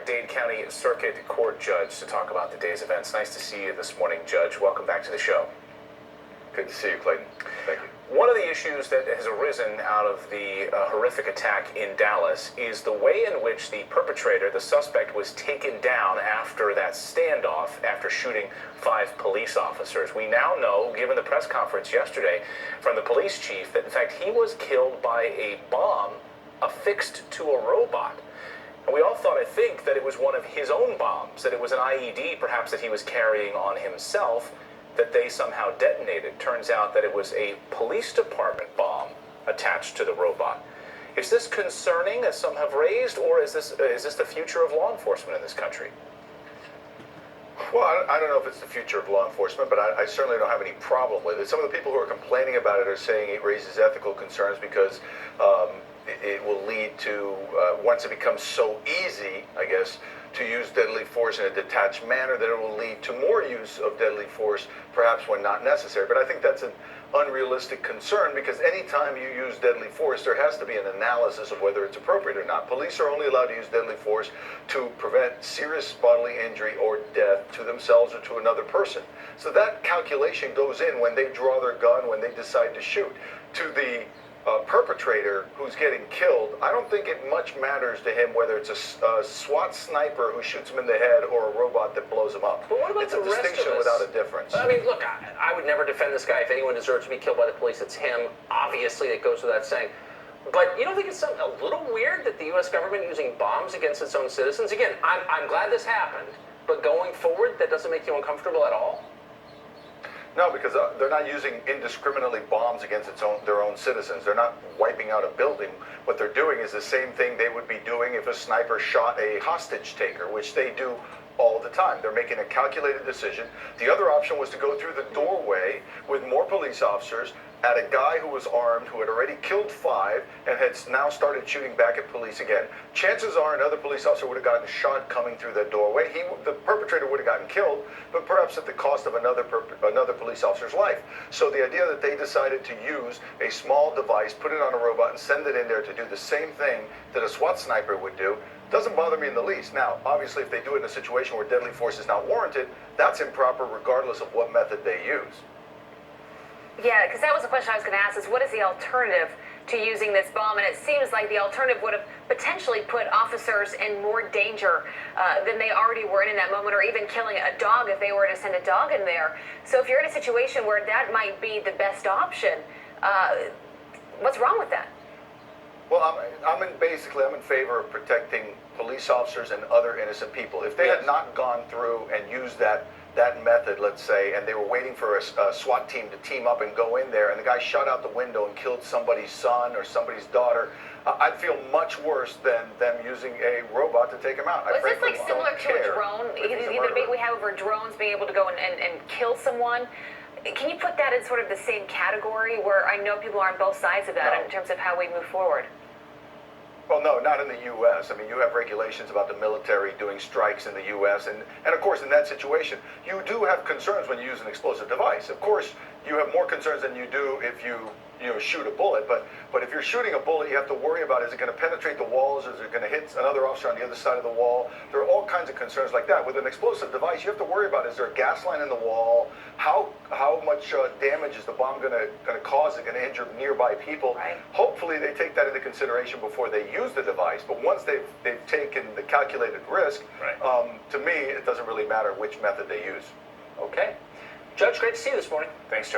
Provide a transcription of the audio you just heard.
Dade County Circuit Court Judge to talk about the day's events. Nice to see you this morning, Judge. Welcome back to the show. Good to see you, Clayton. Thank you. One of the issues that has arisen out of the horrific attack in Dallas is the way in which the perpetrator, the suspect, was taken down after that standoff, after shooting 5 police officers. We now know, given the press conference yesterday from the police chief, that in fact he was killed by a bomb affixed to a robot. And we all thought, I think, that it was one of his own bombs, that it was an IED perhaps that he was carrying on himself, that they somehow detonated. Turns out that it was a police department bomb attached to the robot. Is this concerning, as some have raised, or is this the future of law enforcement in this country? Well, I don't know if it's the future of law enforcement, but I certainly don't have any problem with it. Some of the people who are complaining about it are saying it raises ethical concerns because it will lead to, once it becomes so easy, I guess, to use deadly force in a detached manner, that it will lead to more use of deadly force, perhaps when not necessary. But I think that's an unrealistic concern, because anytime you use deadly force, there has to be an analysis of whether it's appropriate or not. Police are only allowed to use deadly force to prevent serious bodily injury or death to themselves or to another person. So that calculation goes in when they draw their gun, when they decide to shoot. To the perpetrator who's getting killed, I don't think it much matters to him whether it's a SWAT sniper who shoots him in the head or a robot that blows him up. But what about it's the a rest distinction of us? without a difference. I mean, look, I would never defend this guy. If anyone deserves to be killed by the police, it's him. Obviously, it goes without saying. But you don't think it's a little weird that the U.S. government using bombs against its own citizens? Again, I'm glad this happened, but going forward, that doesn't make you uncomfortable at all? No, because they're not using indiscriminately bombs against their own citizens. They're not wiping out a building. What they're doing is the same thing they would be doing if a sniper shot a hostage taker, which they do all the time. They're making a calculated decision. The other option was to go through the doorway with more police officers at a guy who was armed, who had already killed 5 and had now started shooting back at police again. Chances are another police officer would have gotten shot coming through that doorway. The perpetrator would have gotten killed, but perhaps at the cost of another police officer's life. So the idea that they decided to use a small device, put it on a robot, and send it in there to do the same thing that a SWAT sniper would do doesn't bother me in the least. Now, obviously, if they do it in a situation where deadly force is not warranted, that's improper regardless of what method they use. Yeah, because that was the question I was going to ask, is what is the alternative to using this bomb? And it seems like the alternative would have potentially put officers in more danger than they already were in that moment, or even killing a dog if they were to send a dog in there. So if you're in a situation where that might be the best option, what's wrong with that? Well, I'm in favor of protecting police officers and other innocent people. If they had not gone through and used that method, let's say, and they were waiting for a SWAT team to team up and go in there, and the guy shot out the window and killed somebody's son or somebody's daughter, I'd feel much worse than them using a robot to take them out. Is this like similar to a drone? The debate we have over drones being able to go and kill someone. Can you put that in sort of the same category, where I know people are on both sides of that in terms of how we move forward? Well, no, not in the U.S. I mean, you have regulations about the military doing strikes in the U.S., and of course, in that situation, you do have concerns when you use an explosive device. Of course, you have more concerns than you do if you shoot a bullet, but if you're shooting a bullet, you have to worry about, is it going to penetrate the walls, is it going to hit another officer on the other side of the wall? There are all kinds of concerns like that. With an explosive device, you have to worry about, is there a gas line in the wall? How much damage is the bomb going to cause? Is it going to injure nearby people? Right. Hopefully they take that into consideration before they use the device, but once they've taken the calculated risk, to me, it doesn't really matter which method they use. Okay. Judge, great to see you this morning. Thanks, Judge.